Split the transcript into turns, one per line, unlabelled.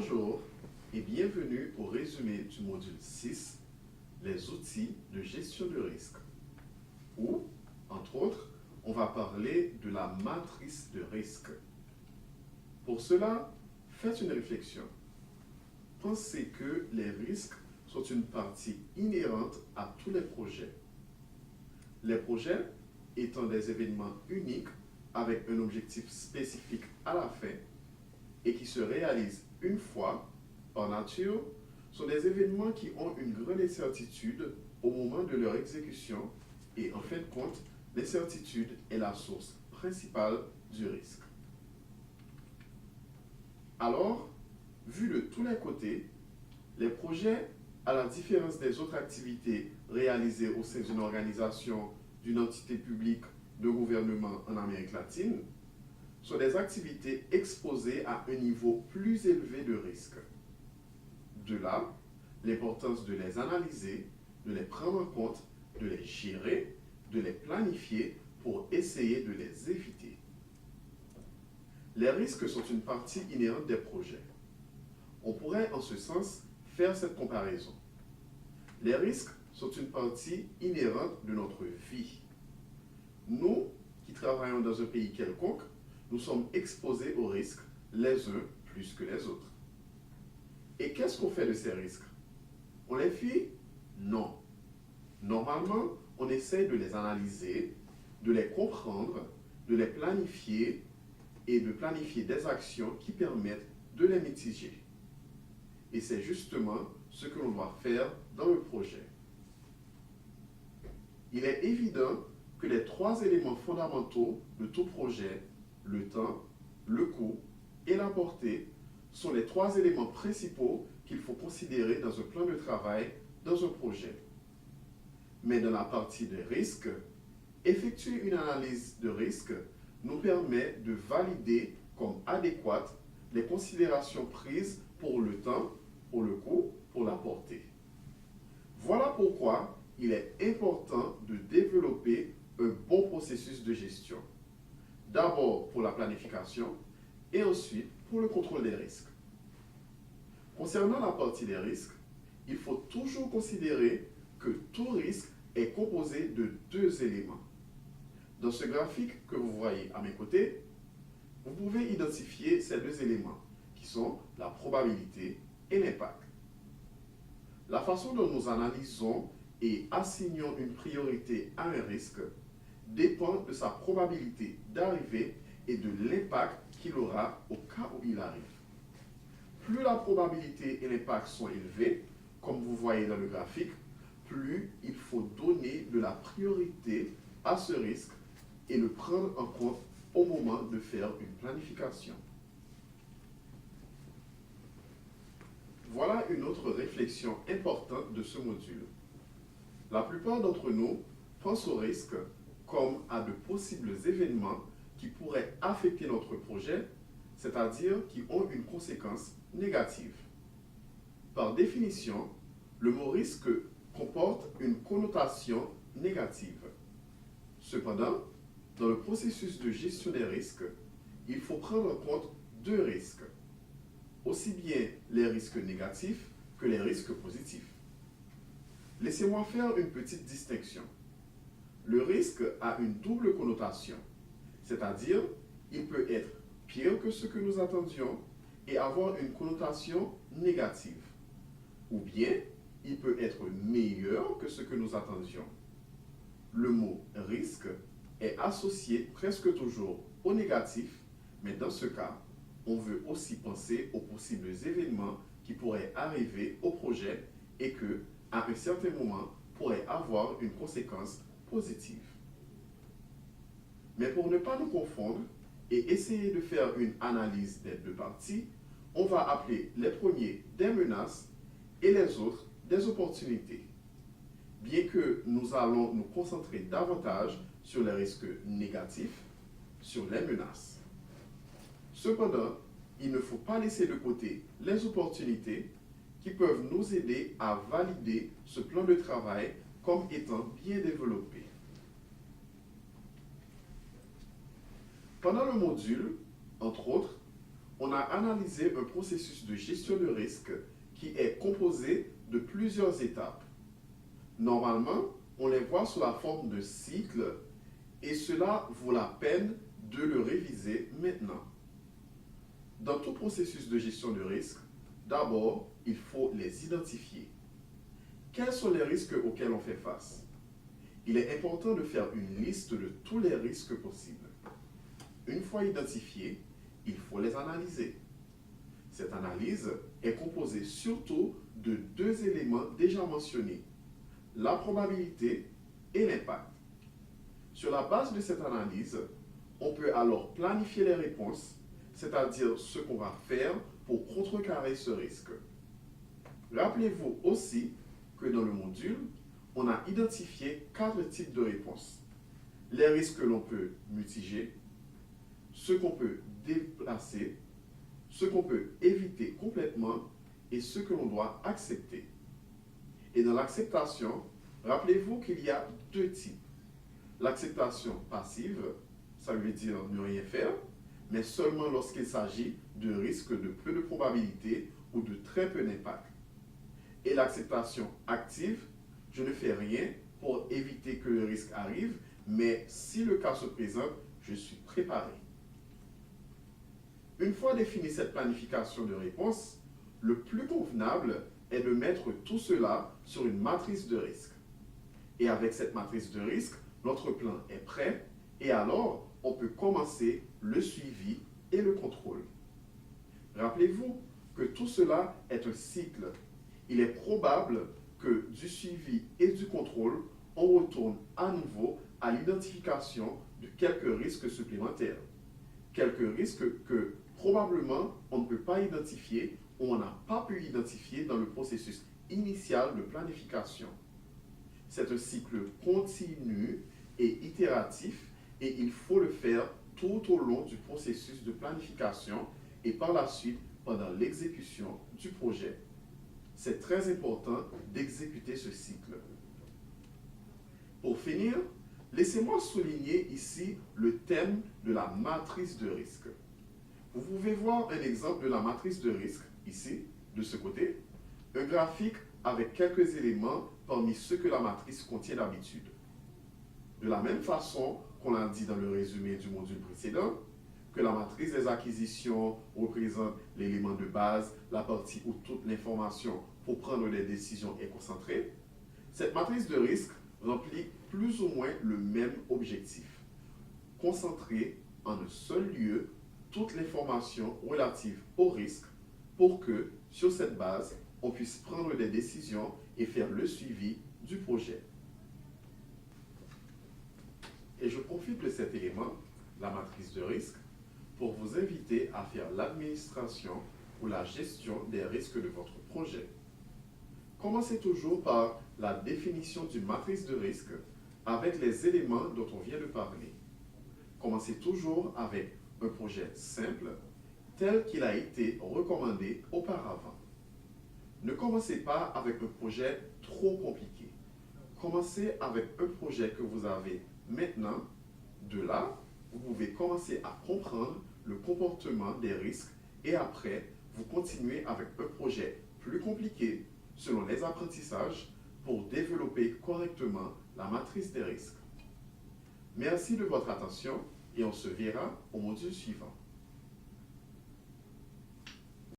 Bonjour et bienvenue au résumé du module 6, les outils de gestion de risque, où, entre autres, on va parler de la matrice de risque. Pour cela, faites une réflexion. Pensez que les risques sont une partie inhérente à tous les projets. Les projets étant des événements uniques avec un objectif spécifique à la fin et qui se réalisent une fois, par nature, sont des événements qui ont une grande incertitude au moment de leur exécution et en fin de compte, l'incertitude est la source principale du risque. Alors, vu de tous les côtés, les projets, à la différence des autres activités réalisées au sein d'une organisation, d'une entité publique, de gouvernement en Amérique latine, sont des activités exposées à un niveau plus élevé de risque. De là, l'importance de les analyser, de les prendre en compte, de les gérer, de les planifier pour essayer de les éviter. Les risques sont une partie inhérente des projets. On pourrait en ce sens faire cette comparaison. Les risques sont une partie inhérente de notre vie. Nous, qui travaillons dans un pays quelconque, nous sommes exposés aux risques les uns plus que les autres. Et qu'est-ce qu'on fait de ces risques? On les fuit? Non. Normalement, on essaie de les analyser, de les comprendre, de les planifier et de planifier des actions qui permettent de les mitiger. Et c'est justement ce que l'on doit faire dans le projet. Il est évident que les trois éléments fondamentaux de tout projet, le temps, le coût et la portée, sont les trois éléments principaux qu'il faut considérer dans un plan de travail, dans un projet. Mais dans la partie des risques, effectuer une analyse de risque nous permet de valider comme adéquates les considérations prises pour le temps, pour le coût, pour la portée. Voilà pourquoi il est important de développer un bon processus de gestion. D'abord pour la planification et ensuite pour le contrôle des risques. Concernant la partie des risques, il faut toujours considérer que tout risque est composé de deux éléments. Dans ce graphique que vous voyez à mes côtés, vous pouvez identifier ces deux éléments qui sont la probabilité et l'impact. La façon dont nous analysons et assignons une priorité à un risque dépend de sa probabilité d'arriver et de l'impact qu'il aura au cas où il arrive. Plus la probabilité et l'impact sont élevés, comme vous voyez dans le graphique, plus il faut donner de la priorité à ce risque et le prendre en compte au moment de faire une planification. Voilà une autre réflexion importante de ce module. La plupart d'entre nous pensent au risque comme à de possibles événements qui pourraient affecter notre projet, c'est-à-dire qui ont une conséquence négative. Par définition, le mot risque comporte une connotation négative. Cependant, dans le processus de gestion des risques, il faut prendre en compte deux risques, aussi bien les risques négatifs que les risques positifs. Laissez-moi faire une petite distinction. Le risque a une double connotation, c'est-à-dire il peut être pire que ce que nous attendions et avoir une connotation négative, ou bien il peut être meilleur que ce que nous attendions. Le mot risque est associé presque toujours au négatif, mais dans ce cas, on veut aussi penser aux possibles événements qui pourraient arriver au projet et que, à un certain moment, pourraient avoir une conséquence positive. Mais pour ne pas nous confondre et essayer de faire une analyse des deux parties, on va appeler les premiers des menaces et les autres des opportunités. Bien que nous allons nous concentrer davantage sur les risques négatifs, sur les menaces. Cependant, il ne faut pas laisser de côté les opportunités qui peuvent nous aider à valider ce plan de travail comme étant bien développé. Pendant le module, entre autres, on a analysé un processus de gestion de risque qui est composé de plusieurs étapes. Normalement, on les voit sous la forme de cycles et cela vaut la peine de le réviser maintenant. Dans tout processus de gestion de risque, d'abord, il faut les identifier. Quels sont les risques auxquels on fait face? Il est important de faire une liste de tous les risques possibles. Une fois identifiés, il faut les analyser. Cette analyse est composée surtout de deux éléments déjà mentionnés, la probabilité et l'impact. Sur la base de cette analyse, on peut alors planifier les réponses, c'est-à-dire ce qu'on va faire pour contrecarrer ce risque. Rappelez-vous aussi que dans le module, on a identifié 4 types de réponses. Les risques que l'on peut mitiger, ceux qu'on peut déplacer, ceux qu'on peut éviter complètement et ceux que l'on doit accepter. Et dans l'acceptation, rappelez-vous qu'il y a 2 types. L'acceptation passive, ça veut dire ne rien faire, mais seulement lorsqu'il s'agit de risques de peu de probabilité ou de très peu d'impact. Et l'acceptation active, je ne fais rien pour éviter que le risque arrive, mais si le cas se présente, je suis préparé. Une fois définie cette planification de réponse, le plus convenable est de mettre tout cela sur une matrice de risque. Et avec cette matrice de risque, notre plan est prêt et alors on peut commencer le suivi et le contrôle. Rappelez-vous que tout cela est un cycle. Il est probable que du suivi et du contrôle, on retourne à nouveau à l'identification de quelques risques supplémentaires. Quelques risques que probablement on ne peut pas identifier ou on n'a pas pu identifier dans le processus initial de planification. C'est un cycle continu et itératif et il faut le faire tout au long du processus de planification et par la suite pendant l'exécution du projet. C'est très important d'exécuter ce cycle. Pour finir, laissez-moi souligner ici le thème de la matrice de risque. Vous pouvez voir un exemple de la matrice de risque ici, de ce côté, un graphique avec quelques éléments parmi ceux que la matrice contient d'habitude. De la même façon qu'on l'a dit dans le résumé du module précédent, que la matrice des acquisitions représente l'élément de base, la partie où toute l'information pour prendre des décisions est concentrée, cette matrice de risque remplit plus ou moins le même objectif. Concentrer en un seul lieu toute l'information relative au risque pour que, sur cette base, on puisse prendre des décisions et faire le suivi du projet. Et je profite de cet élément, la matrice de risque, pour vous inviter à faire l'administration ou la gestion des risques de votre projet. Commencez toujours par la définition d'une matrice de risque avec les éléments dont on vient de parler. Commencez toujours avec un projet simple tel qu'il a été recommandé auparavant. Ne commencez pas avec un projet trop compliqué. Commencez avec un projet que vous avez maintenant. De là, vous pouvez commencer à comprendre le comportement des risques et après, vous continuez avec un projet plus compliqué selon les apprentissages pour développer correctement la matrice des risques. Merci de votre attention et on se verra au module suivant.